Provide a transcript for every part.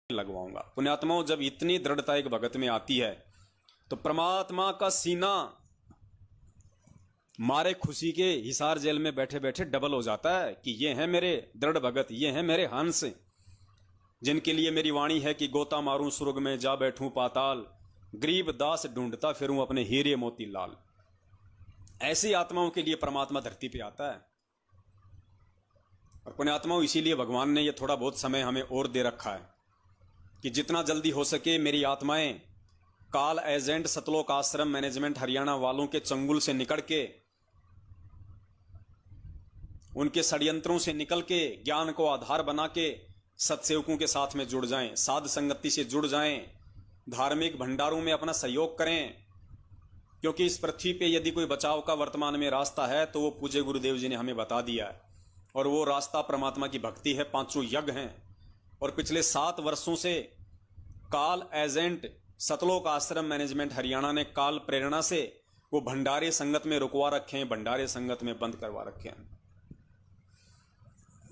लगवाऊंगा। पुण्यात्माओं, जब इतनी दृढ़ता एक भगत में आती है तो परमात्मा का सीना मारे खुशी के हिसार जेल में बैठे बैठे डबल हो जाता है कि ये हैं मेरे दृढ़ भगत, ये हैं मेरे हंस, जिनके लिए मेरी वाणी है कि गोता मारूं स्वर्ग में, जा बैठूं पाताल, गरीब दास ढूंढता फिरूं अपने हीरे मोती लाल। ऐसी आत्माओं के लिए परमात्मा धरती पे आता है। और पुण्यात्माओं, इसीलिए भगवान ने यह थोड़ा बहुत समय हमें और दे रखा है कि जितना जल्दी हो सके मेरी आत्माएं काल एजेंट सतलोक आश्रम मैनेजमेंट हरियाणा वालों के चंगुल से निकल के, उनके षड्यंत्रों से निकल के, ज्ञान को आधार बना के सत्सेवकों के साथ में जुड़ जाएं, साध संगति से जुड़ जाएं, धार्मिक भंडारों में अपना सहयोग करें। क्योंकि इस पृथ्वी पे यदि कोई बचाव का वर्तमान में रास्ता है तो वो पूज्य गुरुदेव जी ने हमें बता दिया है, और वो रास्ता परमात्मा की भक्ति है, 5 यज्ञ हैं। और पिछले 7 वर्षों से काल एजेंट सतलोक आश्रम मैनेजमेंट हरियाणा ने काल प्रेरणा से वो भंडारे संगत में रुकवा रखे हैं, भंडारे संगत में बंद करवा रखे हैं।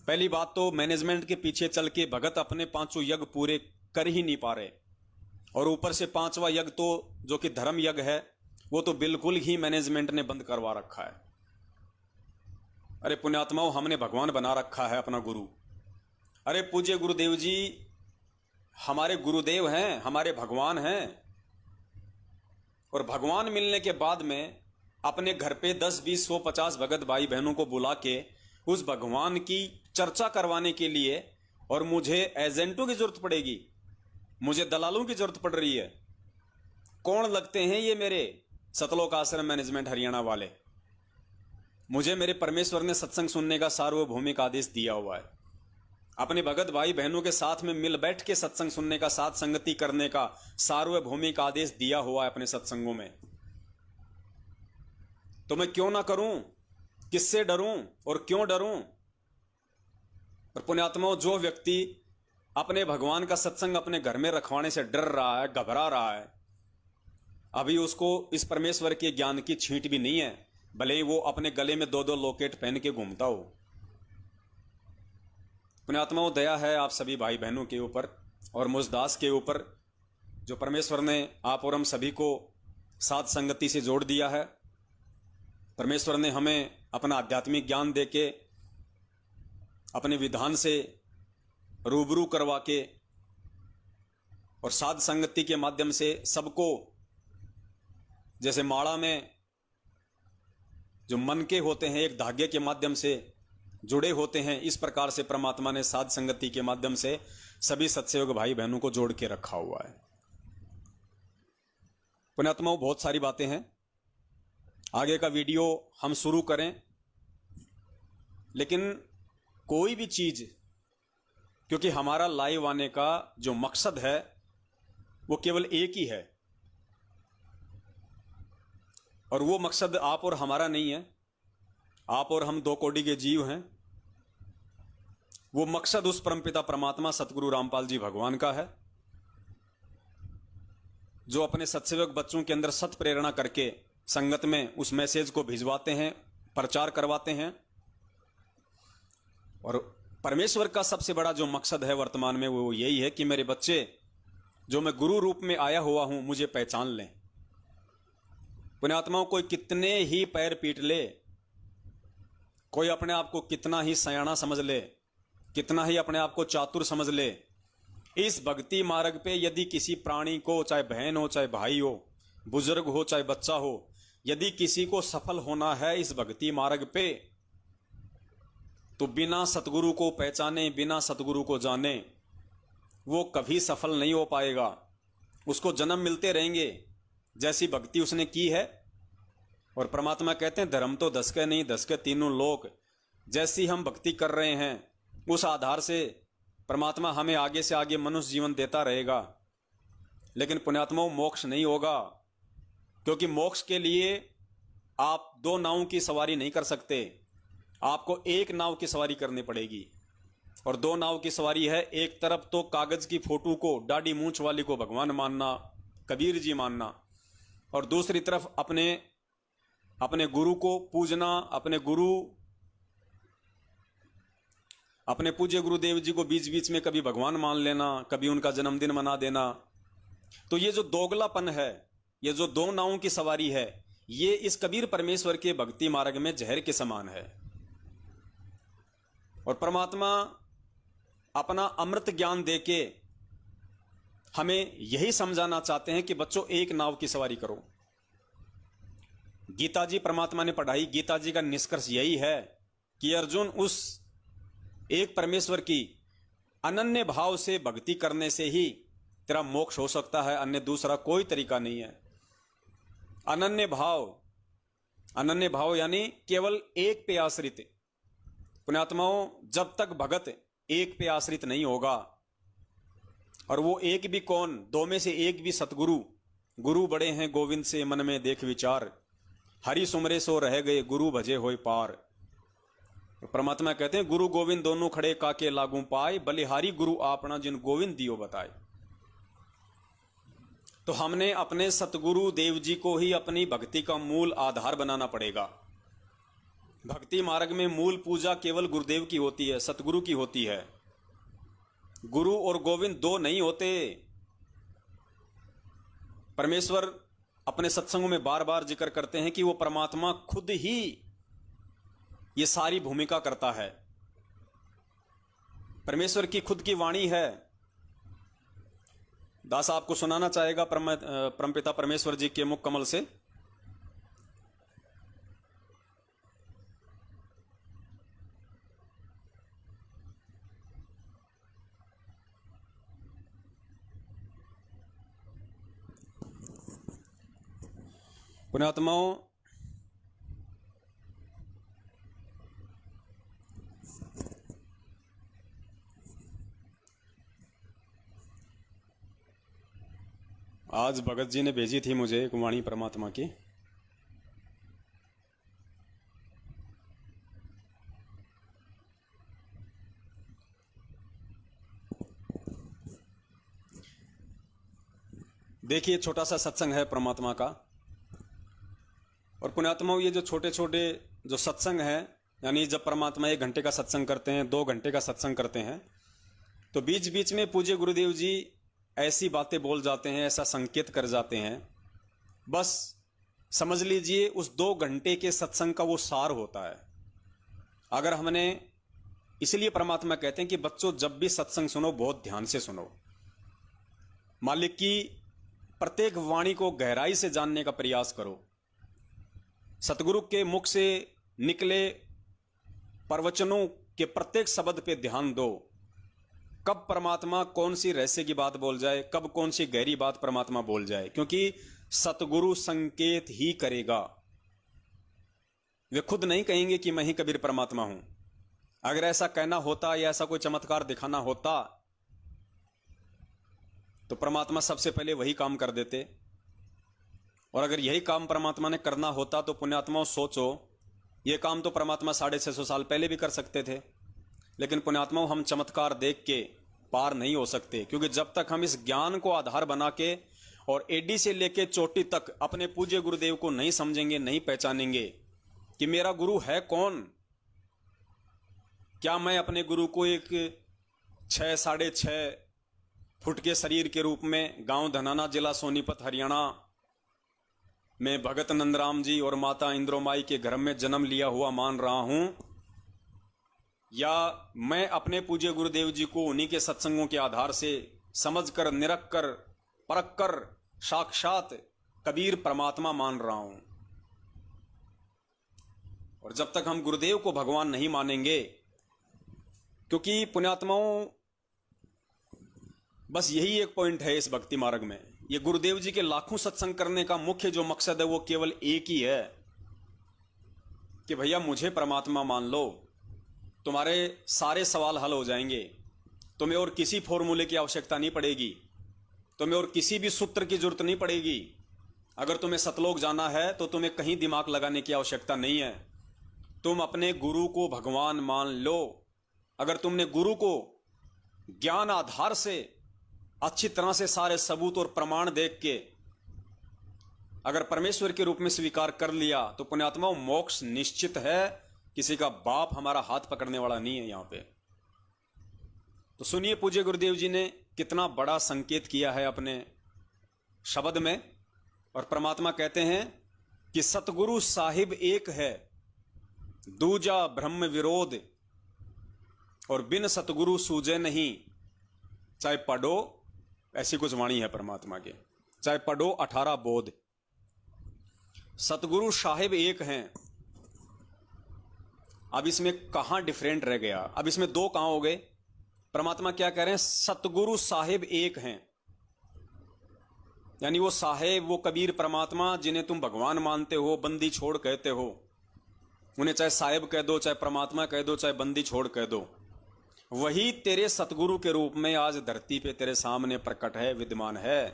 पहली बात तो मैनेजमेंट के पीछे चल के भगत अपने 5 यज्ञ पूरे कर ही नहीं पा रहे, और ऊपर से 5वां यज्ञ तो जो कि धर्म यज्ञ है वो तो बिल्कुल ही मैनेजमेंट ने बंद करवा रखा है। अरे पुण्यात्माओं, हमने भगवान बना रखा है अपना गुरु। अरे पूज्य गुरुदेव जी हमारे गुरुदेव हैं, हमारे भगवान हैं। और भगवान मिलने के बाद में अपने घर पे 10, 20, 100, 50 भगत भाई बहनों को बुला के उस भगवान की चर्चा करवाने के लिए, और मुझे एजेंटों की जरूरत पड़ेगी, मुझे दलालों की जरूरत पड़ रही है। कौन लगते हैं ये मेरे सतलोक आश्रम मैनेजमेंट हरियाणा वाले? मुझे मेरे परमेश्वर ने सत्संग सुनने का सार्वभौमिक आदेश दिया हुआ है, अपने भगत भाई बहनों के साथ में मिल बैठ के सत्संग सुनने का, साथ संगति करने का सार्वभौमिक आदेश दिया हुआ है अपने सत्संगों में। तो मैं क्यों ना करूं? किससे डरूं और क्यों डरूं? और पुण्यात्माओं, जो व्यक्ति अपने भगवान का सत्संग अपने घर में रखवाने से डर रहा है, घबरा रहा है, अभी उसको इस परमेश्वर के ज्ञान की छींट भी नहीं है, भले ही वो अपने गले में 2-2 लॉकेट पहन के घूमता हो। पुण्यात्माओं, दया है आप सभी भाई बहनों के ऊपर और मुझदास के ऊपर, जो परमेश्वर ने आप और हम सभी को साथ संगति से जोड़ दिया है। परमेश्वर ने हमें अपना आध्यात्मिक ज्ञान देके, अपने विधान से रूबरू करवा के, और साध संगति के माध्यम से सबको, जैसे माड़ा में जो मन के होते हैं एक धागे के माध्यम से जुड़े होते हैं, इस प्रकार से परमात्मा ने साध संगति के माध्यम से सभी सत्संग भाई बहनों को जोड़ के रखा हुआ है। पुण्यात्माओं, बहुत सारी बातें हैं, आगे का वीडियो हम शुरू करें, लेकिन कोई भी चीज, क्योंकि हमारा लाइव आने का जो मकसद है वो केवल एक ही है, और वो मकसद आप और हमारा नहीं है। आप और हम 2 कोटि के जीव हैं। वो मकसद उस परमपिता परमात्मा सतगुरु रामपाल जी भगवान का है, जो अपने सत्सेवक बच्चों के अंदर सत प्रेरणा करके संगत में उस मैसेज को भिजवाते हैं, प्रचार करवाते हैं। और परमेश्वर का सबसे बड़ा जो मकसद है वर्तमान में वो यही है कि मेरे बच्चे, जो मैं गुरु रूप में आया हुआ हूं, मुझे पहचान लें। पुण्यात्माओं, कोई कितने ही पैर पीट ले, कोई अपने आप को कितना ही सयाना समझ ले, कितना ही अपने आप को चातुर समझ ले, इस भक्ति मार्ग पे यदि किसी प्राणी को, चाहे बहन हो, चाहे भाई हो, बुजुर्ग हो, चाहे बच्चा हो, यदि किसी को सफल होना है इस भक्ति मार्ग पे, तो बिना सतगुरु को पहचाने, बिना सतगुरु को जाने वो कभी सफल नहीं हो पाएगा। उसको जन्म मिलते रहेंगे जैसी भक्ति उसने की है। और परमात्मा कहते हैं धर्म तो 10 के नहीं 10 के तीनों लोक। जैसी हम भक्ति कर रहे हैं उस आधार से परमात्मा हमें आगे से आगे मनुष्य जीवन देता रहेगा। लेकिन पुण्यात्माओं, मोक्ष नहीं होगा, क्योंकि मोक्ष के लिए आप 2 नावों की सवारी नहीं कर सकते, आपको एक नाव की सवारी करनी पड़ेगी। और 2 नाव की सवारी है, एक तरफ तो कागज की फोटो को, दाढ़ी मूंछ वाली को भगवान मानना, कबीर जी मानना, और दूसरी तरफ अपने गुरु को पूजना, अपने गुरु अपने पूज्य गुरुदेव जी को बीच बीच में कभी भगवान मान लेना, कभी उनका जन्मदिन मना देना। तो ये जो दोगलापन है, ये जो दो नावों की सवारी है, ये इस कबीर परमेश्वर के भक्ति मार्ग में जहर के समान है। और परमात्मा अपना अमृत ज्ञान देके हमें यही समझाना चाहते हैं कि बच्चों, एक नाव की सवारी करो। गीता जी परमात्मा ने पढ़ाई, गीता जी का निष्कर्ष यही है कि अर्जुन, उस एक परमेश्वर की अनन्य भाव से भक्ति करने से ही तेरा मोक्ष हो सकता है, अन्य दूसरा कोई तरीका नहीं है। अनन्य भाव यानी केवल एक पे आश्रित। पुण्यात्माओं, जब तक भगत एक पे आश्रित नहीं होगा, और वो एक भी कौन, दो में से एक भी सतगुरु, गुरु बड़े हैं गोविंद से मन में देख विचार, हरि सुमरे सो रह गए गुरु भजे होय पार। परमात्मा कहते हैं, गुरु गोविंद दोनों खड़े काके लागू पाए, बलिहारी गुरु आपना जिन गोविंद दियो बताए। तो हमने अपने सतगुरु देव जी को ही अपनी भक्ति का मूल आधार बनाना पड़ेगा। भक्ति मार्ग में मूल पूजा केवल गुरुदेव की होती है, सतगुरु की होती है। गुरु और गोविंद दो नहीं होते। परमेश्वर अपने सत्संगों में बार बार जिक्र करते हैं कि वो परमात्मा खुद ही ये सारी भूमिका करता है। परमेश्वर की खुद की वाणी है। दास आपको सुनाना चाहेगा परमपिता परमेश्वर जी के मुख कमल से। पुण्यात्माओं, आज भगत जी ने भेजी थी मुझे एक वाणी परमात्मा की। देखिए, छोटा सा सत्संग है परमात्मा का। और पुण्यात्माओं, ये जो छोटे छोटे जो सत्संग हैं, यानी जब परमात्मा 1 घंटे का सत्संग करते हैं, 2 घंटे का सत्संग करते हैं, तो बीच बीच में पूज्य गुरुदेव जी ऐसी बातें बोल जाते हैं, ऐसा संकेत कर जाते हैं, बस समझ लीजिए उस 2 घंटे के सत्संग का वो सार होता है। अगर हमने, इसलिए परमात्मा कहते हैं कि बच्चों, जब भी सत्संग सुनो बहुत ध्यान से सुनो। मालिक की प्रत्येक वाणी को गहराई से जानने का प्रयास करो। सतगुरु के मुख से निकले प्रवचनों के प्रत्येक शब्द पे ध्यान दो। कब परमात्मा कौन सी रहस्य की बात बोल जाए, कब कौन सी गहरी बात परमात्मा बोल जाए, क्योंकि सतगुरु संकेत ही करेगा। वे खुद नहीं कहेंगे कि मैं ही कबीर परमात्मा हूं। अगर ऐसा कहना होता या ऐसा कोई चमत्कार दिखाना होता तो परमात्मा सबसे पहले वही काम कर देते। और अगर यही काम परमात्मा ने करना होता तो पुण्यात्माओं सोचो, ये काम तो परमात्मा 650 साल पहले भी कर सकते थे। लेकिन पुण्यात्माओं, हम चमत्कार देख के पार नहीं हो सकते, क्योंकि जब तक हम इस ज्ञान को आधार बना के और एडी से लेके चोटी तक अपने पूज्य गुरुदेव को नहीं समझेंगे, नहीं पहचानेंगे कि मेरा गुरु है कौन। क्या मैं अपने गुरु को एक 6 साढ़े 6 फुट के शरीर के रूप में गांव धनाना, जिला सोनीपत, हरियाणा में भगत नंदराम जी और माता इंद्रोमाई के घर में जन्म लिया हुआ मान रहा हूं, या मैं अपने पूज्य गुरुदेव जी को उन्हीं के सत्संगों के आधार से समझकर, निरख कर, परख कर साक्षात कबीर परमात्मा मान रहा हूं। और जब तक हम गुरुदेव को भगवान नहीं मानेंगे, क्योंकि पुण्यात्माओं बस यही एक पॉइंट है इस भक्ति मार्ग में। ये गुरुदेव जी के लाखों सत्संग करने का मुख्य जो मकसद है वो केवल एक ही है कि भैया मुझे परमात्मा मान लो, तुम्हारे सारे सवाल हल हो जाएंगे। तुम्हें और किसी फॉर्मूले की आवश्यकता नहीं पड़ेगी, तुम्हें और किसी भी सूत्र की जरूरत नहीं पड़ेगी। अगर तुम्हें सतलोक जाना है तो तुम्हें कहीं दिमाग लगाने की आवश्यकता नहीं है। तुम अपने गुरु को भगवान मान लो। अगर तुमने गुरु को ज्ञान आधार से अच्छी तरह से सारे सबूत और प्रमाण देख के अगर परमेश्वर के रूप में स्वीकार कर लिया तो पुण्यात्माओं मोक्ष निश्चित है। किसी का बाप हमारा हाथ पकड़ने वाला नहीं है। यहां पे तो सुनिए पूज्य गुरुदेव जी ने कितना बड़ा संकेत किया है अपने शब्द में। और परमात्मा कहते हैं कि सतगुरु साहिब एक है, दूजा ब्रह्म विरोध, और बिन सतगुरु सूझे नहीं। चाहे पढ़ो, ऐसी कुछ वाणी है परमात्मा के, चाहे पढ़ो 18 बोध। सतगुरु साहिब एक हैं। अब इसमें कहां डिफरेंट रह गया? अब इसमें दो कहां हो गए? परमात्मा क्या कह रहे हैं? सतगुरु साहिब एक हैं, यानी वो साहेब, वो कबीर परमात्मा जिन्हें तुम भगवान मानते हो, बंदी छोड़ कहते हो, उन्हें चाहे साहेब कह दो, चाहे परमात्मा कह दो, चाहे बंदी छोड़ कह दो, वही तेरे सतगुरु के रूप में आज धरती पे तेरे सामने प्रकट है, विद्यमान है।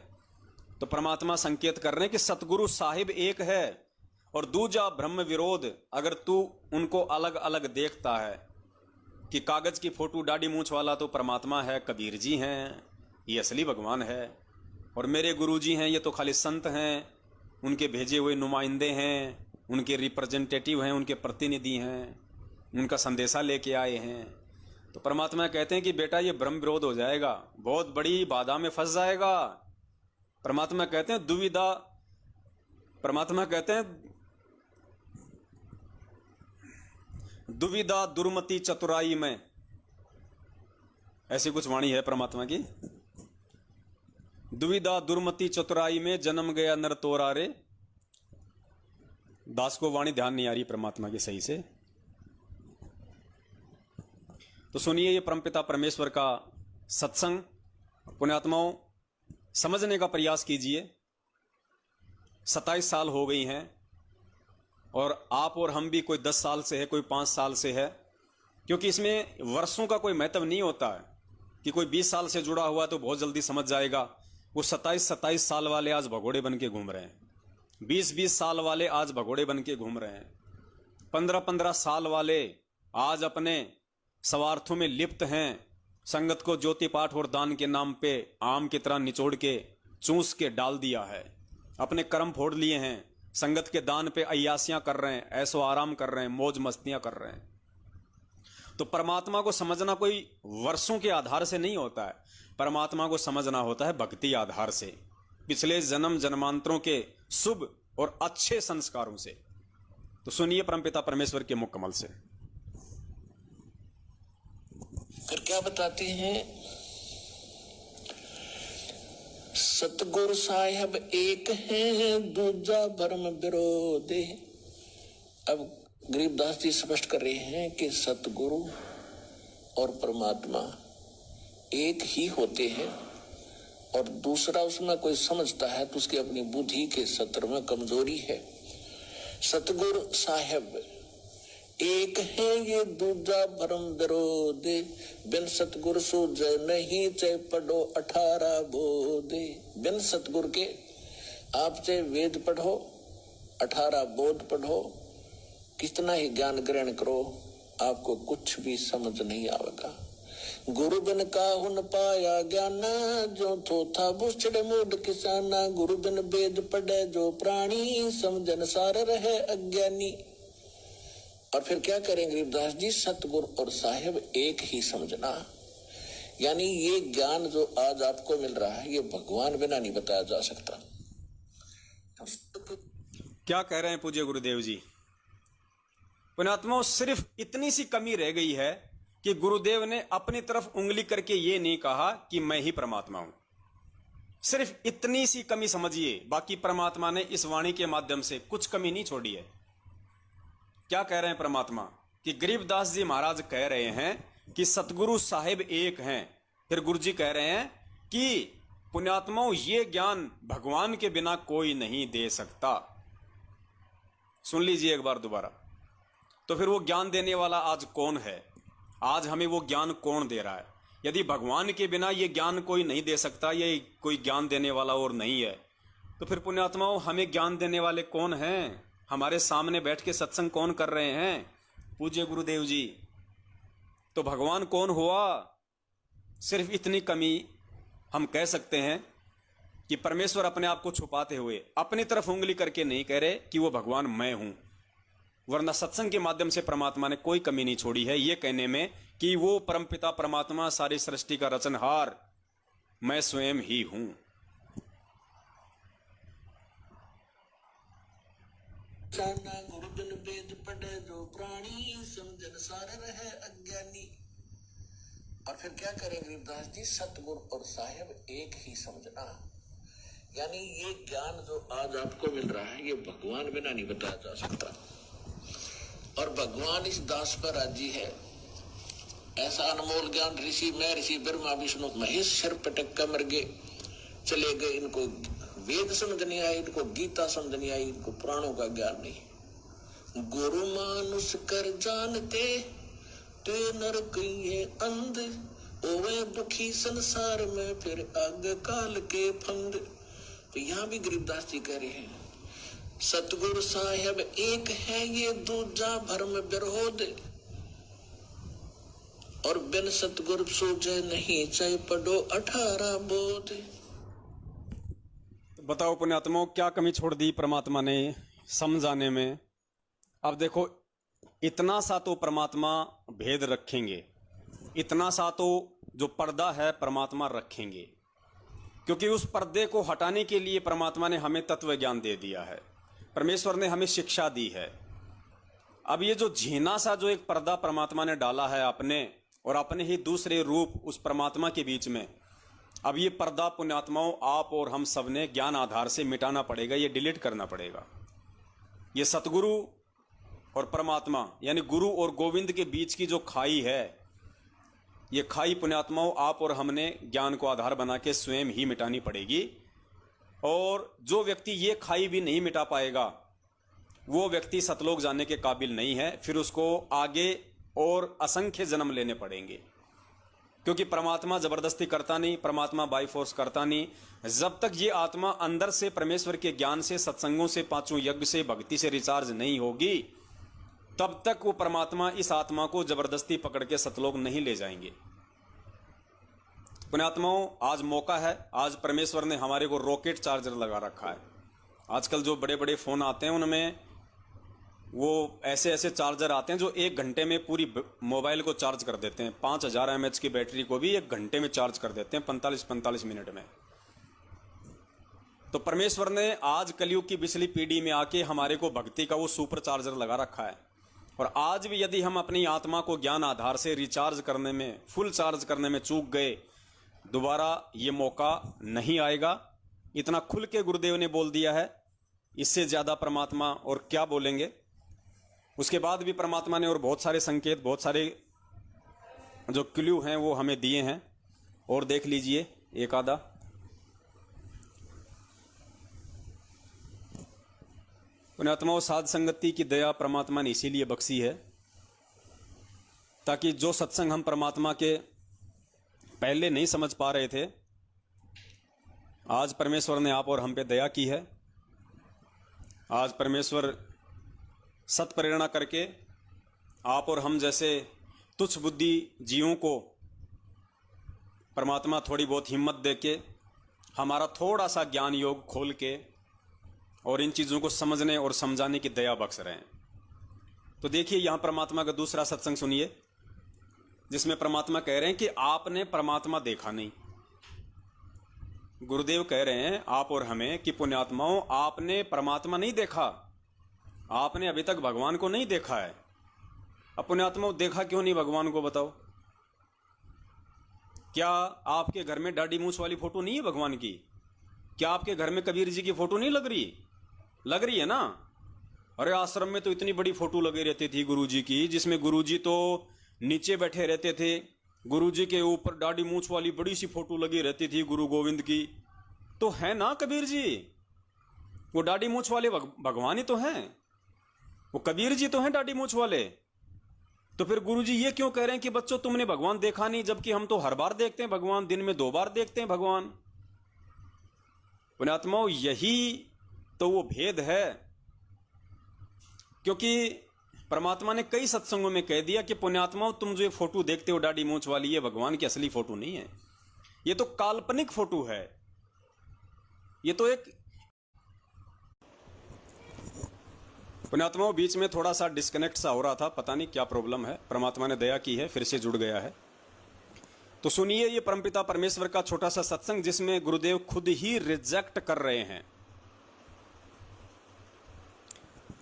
तो परमात्मा संकेत कर रहे हैं कि सतगुरु साहिब एक है और दूजा ब्रह्म विरोध। अगर तू उनको अलग अलग देखता है कि कागज की फोटो दाढ़ी मूंछ वाला तो परमात्मा है, कबीर जी हैं, ये असली भगवान है, और मेरे गुरु जी हैं, ये तो खाली संत हैं, उनके भेजे हुए नुमाइंदे हैं, उनके रिप्रेजेंटेटिव हैं, उनके प्रतिनिधि हैं, उनका संदेशा लेके आए हैं। तो परमात्मा कहते हैं कि बेटा ये ब्रह्म विरोध हो जाएगा, बहुत बड़ी बाधा में फंस जाएगा। परमात्मा कहते हैं दुविधा, परमात्मा कहते हैं दुविधा दुर्मति चतुराई में, ऐसी कुछ वाणी है परमात्मा की। दुविधा दुर्मति चतुराई में जन्म गया नर तोरा रे। दास को वाणी ध्यान नहीं आ रही परमात्मा की सही से। तो सुनिए ये परमपिता परमेश्वर का सत्संग, पुण्यात्माओं समझने का प्रयास कीजिए। 27 साल हो गई हैं और आप और हम भी कोई 10 साल से है, कोई 5 साल से है, क्योंकि इसमें वर्षों का कोई महत्व नहीं होता है कि कोई 20 साल से जुड़ा हुआ तो बहुत जल्दी समझ जाएगा। वो 27 साल वाले आज भगोड़े बन के घूम रहे हैं, 20 साल वाले आज भगोड़े बन के घूम रहे हैं, 15 साल वाले आज अपने स्वार्थों में लिप्त हैं, संगत को ज्योति पाठ और दान के नाम पे आम की तरह निचोड़ के चूस के डाल दिया है, अपने कर्म फोड़ लिए हैं, संगत के दान पे अय्यासियां कर रहे हैं, ऐसो आराम कर रहे हैं, मौज मस्तियां कर रहे हैं। तो परमात्मा को समझना कोई वर्षों के आधार से नहीं होता है, परमात्मा को समझना होता है भक्ति आधार से, पिछले जन्म जन्मांतरों के शुभ और अच्छे संस्कारों से। तो सुनिए परमपिता परमेश्वर के मुख कमल से। फिर क्या बताते हैं? सतगुरु साहिब एक है, दूजा भरम विरोधे। अब गरीबदास जी स्पष्ट कर रहे हैं कि सतगुरु और परमात्मा एक ही होते हैं, और दूसरा उसमें कोई समझता है तो उसकी अपनी बुद्धि के सत्र में कमजोरी है। सतगुरु साहिब एक है, ये दूजा भरम विरोधे। बिन सतगुरु सूझे नहीं, चाहे पढ़ो 18 बोधे। बिन सतगुरु के आप चाहे वेद पढ़ो, 18 बोध पढ़ो, कितना ही ज्ञान ग्रहण करो, आपको कुछ भी समझ नहीं आएगा। गुरु बिन काहु न पाया ज्ञाना, जो थोथा बुछड़े मूड किसाना। गुरु बिन वेद पढ़े जो प्राणी, समझन सार रहे अज्ञानी। और फिर क्या करें गरीबदास जी? सतगुरु और साहिब एक ही समझना, यानी ये ज्ञान जो आज आपको मिल रहा है, ये भगवान बिना नहीं बताया जा सकता। क्या कह रहे हैं पूज्य गुरुदेव जी? पुण्यात्माओं, सिर्फ इतनी सी कमी रह गई है कि गुरुदेव ने अपनी तरफ उंगली करके ये नहीं कहा कि मैं ही परमात्मा हूं। सिर्फ इतनी सी कमी समझिए, बाकी परमात्मा ने इस वाणी के माध्यम से कुछ कमी नहीं छोड़ी है। क्या कह रहे हैं परमात्मा? कि गरीबदास जी महाराज कह रहे हैं कि सतगुरु साहिब एक हैं। फिर गुरु जी कह रहे हैं कि पुण्यात्माओं, ये ज्ञान भगवान के बिना कोई नहीं दे सकता। सुन लीजिए एक बार दोबारा। तो फिर वो ज्ञान देने वाला आज कौन है? आज हमें वो ज्ञान कौन दे रहा है? यदि भगवान के बिना ये ज्ञान कोई नहीं दे सकता, ये कोई ज्ञान देने वाला और नहीं है, तो फिर पुण्यात्माओं हमें ज्ञान देने वाले कौन हैं? हमारे सामने बैठ के सत्संग कौन कर रहे हैं? पूज्य गुरुदेव जी। तो भगवान कौन हुआ? सिर्फ इतनी कमी हम कह सकते हैं कि परमेश्वर अपने आप को छुपाते हुए अपनी तरफ उंगली करके नहीं कह रहे कि वो भगवान मैं हूं। वरना सत्संग के माध्यम से परमात्मा ने कोई कमी नहीं छोड़ी है ये कहने में कि वो परमपिता परमात्मा सारी सृष्टि का रचनहार मैं स्वयं ही हूं। गुरुजन वेद पढ़े जो प्राणी, समझन सार रहे अज्ञानी। और फिर क्या करें गरीबदास जी, सतगुरु और साहेब एक ही समझना। यानी ये ज्ञान जो आज आपको मिल रहा है ये भगवान बिना नहीं बताया जा सकता, और भगवान इस दास पर राजी है। ऐसा अनमोल ज्ञान ऋषि ब्रह्मा विष्णु महेश सिर पटक कर मर गए, चले गए। इनको वेद समझ नहीं आई, इनको गीता समझ नहीं आई, इनको पुराणों का ज्ञान नहीं। गुरु मानुष कर जानते ते नर कहिए अंध, ओवे दुखी संसार में फिर आग काल के फंद। तो यहाँ भी गरीबदास जी कह रहे हैं सतगुरु साहेब एक है, ये दूजा भरम विरोध, और बिन सतगुरु सूझे नहीं, चाहे पढ़ो 18 बोध। बताओ पुण्यात्माओं, क्या कमी छोड़ दी परमात्मा ने समझाने में। अब देखो, इतना सा तो परमात्मा भेद रखेंगे, इतना सा तो जो पर्दा है परमात्मा रखेंगे, क्योंकि उस पर्दे को हटाने के लिए परमात्मा ने हमें तत्व ज्ञान दे दिया है, परमेश्वर ने हमें शिक्षा दी है। अब ये जो झीना सा जो एक पर्दा परमात्मा ने डाला है अपने और अपने ही दूसरे रूप उस परमात्मा के बीच में, अब ये पर्दा पुण्यात्माओं आप और हम सब ने ज्ञान आधार से मिटाना पड़ेगा, ये डिलीट करना पड़ेगा। ये सतगुरु और परमात्मा यानी गुरु और गोविंद के बीच की जो खाई है, ये खाई पुण्यात्माओं आप और हमने ज्ञान को आधार बना के स्वयं ही मिटानी पड़ेगी। और जो व्यक्ति ये खाई भी नहीं मिटा पाएगा वो व्यक्ति सतलोक जाने के काबिल नहीं है, फिर उसको आगे और असंख्य जन्म लेने पड़ेंगे, क्योंकि परमात्मा जबरदस्ती करता नहीं, परमात्मा बाई फोर्स करता नहीं। जब तक ये आत्मा अंदर से परमेश्वर के ज्ञान से, सत्संगों से, पांचों यज्ञ से, भक्ति से रिचार्ज नहीं होगी, तब तक वो परमात्मा इस आत्मा को जबरदस्ती पकड़ के सतलोक नहीं ले जाएंगे। पुण्यात्माओं, आज मौका है, आज परमेश्वर ने हमारे को रॉकेट चार्जर लगा रखा है। आजकल जो बड़े बड़े फोन आते हैं उनमें वो ऐसे ऐसे चार्जर आते हैं जो 1 घंटे में पूरी मोबाइल को चार्ज कर देते हैं। 5000 mAh की बैटरी को भी 1 घंटे में चार्ज कर देते हैं, 45-45 मिनट में। तो परमेश्वर ने आज कलयुग की पिछली पीढ़ी में आके हमारे को भक्ति का वो सुपर चार्जर लगा रखा है। और आज भी यदि हम अपनी आत्मा को ज्ञान आधार से रिचार्ज करने में, फुल चार्ज करने में चूक गए, दोबारा ये मौका नहीं आएगा। इतना खुल के गुरुदेव ने बोल दिया है, इससे ज्यादा परमात्मा और क्या बोलेंगे। उसके बाद भी परमात्मा ने और बहुत सारे संकेत, बहुत सारे जो क्लू हैं वो हमें दिए हैं, और देख लीजिए एक आधा। पुण्यात्माओं, साध संगति की दया परमात्मा ने इसीलिए बख्शी है ताकि जो सत्संग हम परमात्मा के पहले नहीं समझ पा रहे थे, आज परमेश्वर ने आप और हम पे दया की है। आज परमेश्वर सत प्रेरणा करके आप और हम जैसे तुच्छ बुद्धि जीवों को परमात्मा थोड़ी बहुत हिम्मत देके, हमारा थोड़ा सा ज्ञान योग खोल के और इन चीज़ों को समझने और समझाने की दया बख्श रहे हैं। तो देखिए यहाँ परमात्मा का दूसरा सत्संग सुनिए, जिसमें परमात्मा कह रहे हैं कि आपने परमात्मा देखा नहीं। गुरुदेव कह रहे हैं आप और हमें कि पुण्यात्माओं, आपने परमात्मा नहीं देखा, आपने अभी तक भगवान को नहीं देखा है। अब पुण्यात्माओं, देखा क्यों नहीं भगवान को, बताओ। क्या आपके घर में दाढ़ी मूंछ वाली फोटो नहीं है भगवान की? क्या आपके घर में कबीर जी की फोटो नहीं लग रही? लग रही है ना। अरे आश्रम में तो इतनी बड़ी फोटो लगी रहती थी गुरु जी की, जिसमें गुरु जी तो नीचे बैठे रहते थे, गुरु जी के ऊपर दाढ़ी मूंछ वाली बड़ी सी फोटो लगी रहती थी गुरु गोविंद की। तो है ना कबीर जी, वो दाढ़ी मूंछ वाले भगवान ही तो हैं, वो कबीर जी तो हैं दाढ़ी मूंछ वाले। तो फिर गुरु जी ये क्यों कह रहे हैं कि बच्चों तुमने भगवान देखा नहीं, जबकि हम तो हर बार देखते हैं भगवान, दिन में 2 बार देखते हैं भगवान। पुण्यात्माओं, यही तो वो भेद है, क्योंकि परमात्मा ने कई सत्संगों में कह दिया कि पुण्यात्माओं, तुम जो ये फोटो देखते हो दाढ़ी मूंछ वाली, ये भगवान की असली फोटो नहीं है, ये तो काल्पनिक फोटो है, ये तो एक पुण्यात्माओं, बीच में थोड़ा सा डिस्कनेक्ट सा हो रहा था, पता नहीं क्या प्रॉब्लम है। परमात्मा ने दया की है, फिर से जुड़ गया है। तो सुनिए ये परमपिता परमेश्वर का छोटा सा सत्संग, जिसमें गुरुदेव खुद ही रिजेक्ट कर रहे हैं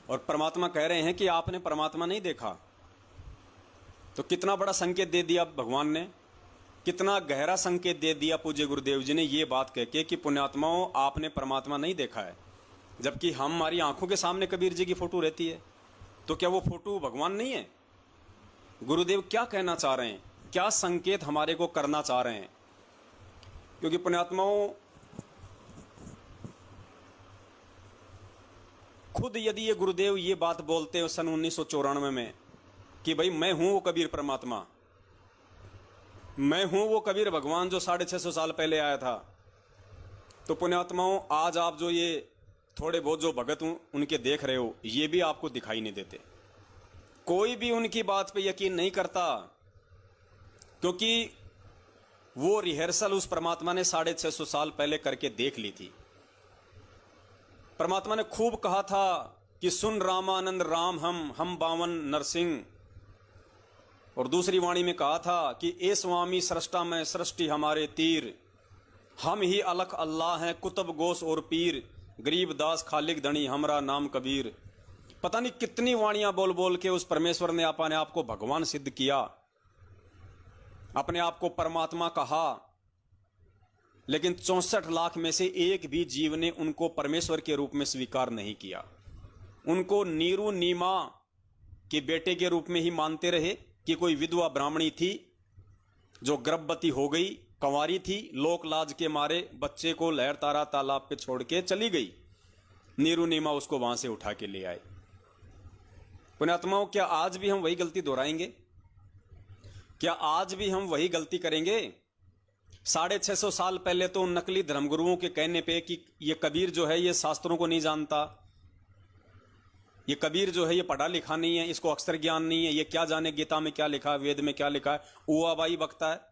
और परमात्मा कह रहे हैं कि आपने परमात्मा नहीं देखा। तो कितना बड़ा संकेत दे दिया भगवान ने, कितना गहरा संकेत दे दिया पूज्य गुरुदेव जी ने ये बात कह के कि पुण्यात्माओं, आपने परमात्मा नहीं देखा है। जबकि हमारी आंखों के सामने कबीर जी की फोटो रहती है, तो क्या वो फोटो भगवान नहीं है? गुरुदेव क्या कहना चाह रहे हैं, क्या संकेत हमारे को करना चाह रहे हैं? क्योंकि पुण्यात्माओं, खुद यदि ये गुरुदेव ये बात बोलते हैं सन 1994 में कि भाई मैं हूं वो कबीर परमात्मा, मैं हूं वो कबीर भगवान जो 650 साल पहले आया था, तो पुण्यात्माओं आज आप जो ये थोड़े बहुत जो भगत उनके देख रहे हो, ये भी आपको दिखाई नहीं देते। कोई भी उनकी बात पे यकीन नहीं करता, क्योंकि वो रिहर्सल उस परमात्मा ने 650 साल पहले करके देख ली थी। परमात्मा ने खूब कहा था कि सुन रामानंद राम हम बावन नरसिंह, और दूसरी वाणी में कहा था कि ए स्वामी सृष्टा में सृष्टि हमारे तीर, हम ही अलख अल्लाह हैं कुतुब गोस और पीर, गरीब दास खालिक धनी हमरा नाम कबीर। पता नहीं कितनी वाणियां बोल बोल के उस परमेश्वर ने अपने आप को भगवान सिद्ध किया, अपने आप को परमात्मा कहा, लेकिन 64 लाख में से एक भी जीव ने उनको परमेश्वर के रूप में स्वीकार नहीं किया। उनको नीरू नीमा के बेटे के रूप में ही मानते रहे कि कोई विधवा ब्राह्मणी थी जो गर्भवती हो गई, कंवारी थी, लोक लाज के मारे बच्चे को लहर तारा तालाब पे छोड़ के चली गई। नीरू नीमा उसको वहां से उठा के ले आए। पुण्यात्माओं, क्या आज भी हम वही गलती दोहराएंगे? क्या आज भी हम वही गलती करेंगे? 650 साल पहले तो उन नकली धर्मगुरुओं के कहने पे कि ये कबीर जो है ये शास्त्रों को नहीं जानता, ये कबीर जो है ये पढ़ा लिखा नहीं है, इसको अक्षर ज्ञान नहीं है, ये क्या जाने गीता में क्या लिखा है, वेद में क्या लिखा है, उआबाई बकता है।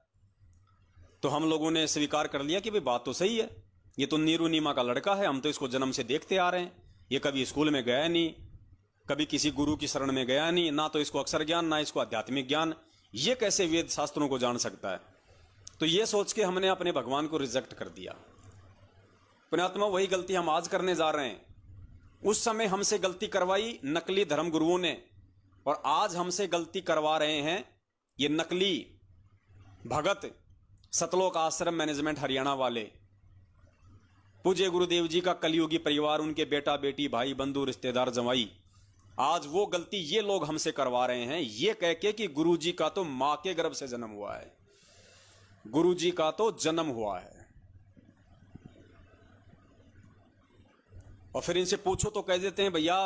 तो हम लोगों ने स्वीकार कर लिया कि भाई बात तो सही है, ये तो नीरू नीमा का लड़का है, हम तो इसको जन्म से देखते आ रहे हैं, ये कभी स्कूल में गया नहीं, कभी किसी गुरु की शरण में गया नहीं, ना तो इसको अक्षर ज्ञान ना इसको आध्यात्मिक ज्ञान, ये कैसे वेद शास्त्रों को जान सकता है? तो ये सोच के हमने अपने भगवान को रिजेक्ट कर दिया। पुण्यात्मा, वही गलती हम आज करने जा रहे हैं। उस समय हमसे गलती करवाई नकली धर्म गुरुओं ने, और आज हमसे गलती करवा रहे हैं ये नकली भगत सतलोक आश्रम मैनेजमेंट हरियाणा वाले। पूज्य गुरुदेव जी का कलयुगी परिवार, उनके बेटा बेटी भाई बंधु रिश्तेदार जमाई, आज वो गलती ये लोग हमसे करवा रहे हैं, ये कह के कि गुरु जी का तो मां के गर्भ से जन्म हुआ है, गुरु जी का तो जन्म हुआ है। और फिर इनसे पूछो तो कह देते हैं भैया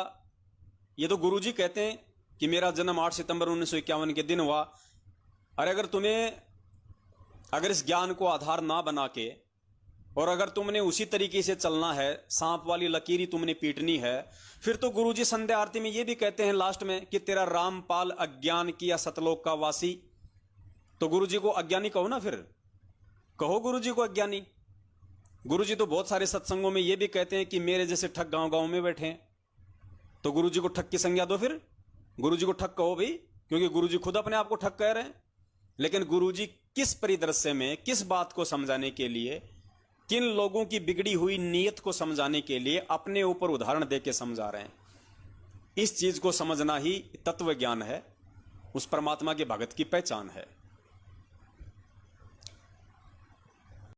ये तो गुरु जी कहते हैं कि मेरा जन्म 8 सितंबर 1951 के दिन हुआ। अरे अगर इस ज्ञान को आधार ना बना के, और अगर तुमने उसी तरीके से चलना है, सांप वाली लकीरी तुमने पीटनी है, फिर तो गुरुजी संध्या आरती में ये भी कहते हैं लास्ट में कि तेरा रामपाल अज्ञान किया सतलोक का वासी। तो गुरुजी को अज्ञानी कहो ना, फिर कहो गुरुजी को अज्ञानी। गुरुजी तो बहुत सारे सत्संगों में ये भी कहते हैं कि मेरे जैसे ठग गांव गांव में बैठे हैं, तो गुरुजी को ठग की संज्ञा दो, फिर गुरुजी को ठग कहो भाई, क्योंकि गुरुजी खुद अपने आप को ठग कह रहे हैं। लेकिन गुरुजी किस परिदृश्य में, किस बात को समझाने के लिए, किन लोगों की बिगड़ी हुई नीयत को समझाने के लिए अपने ऊपर उदाहरण देके समझा रहे हैं। इस चीज को समझना ही तत्व ज्ञान है, उस परमात्मा के भगत की पहचान है।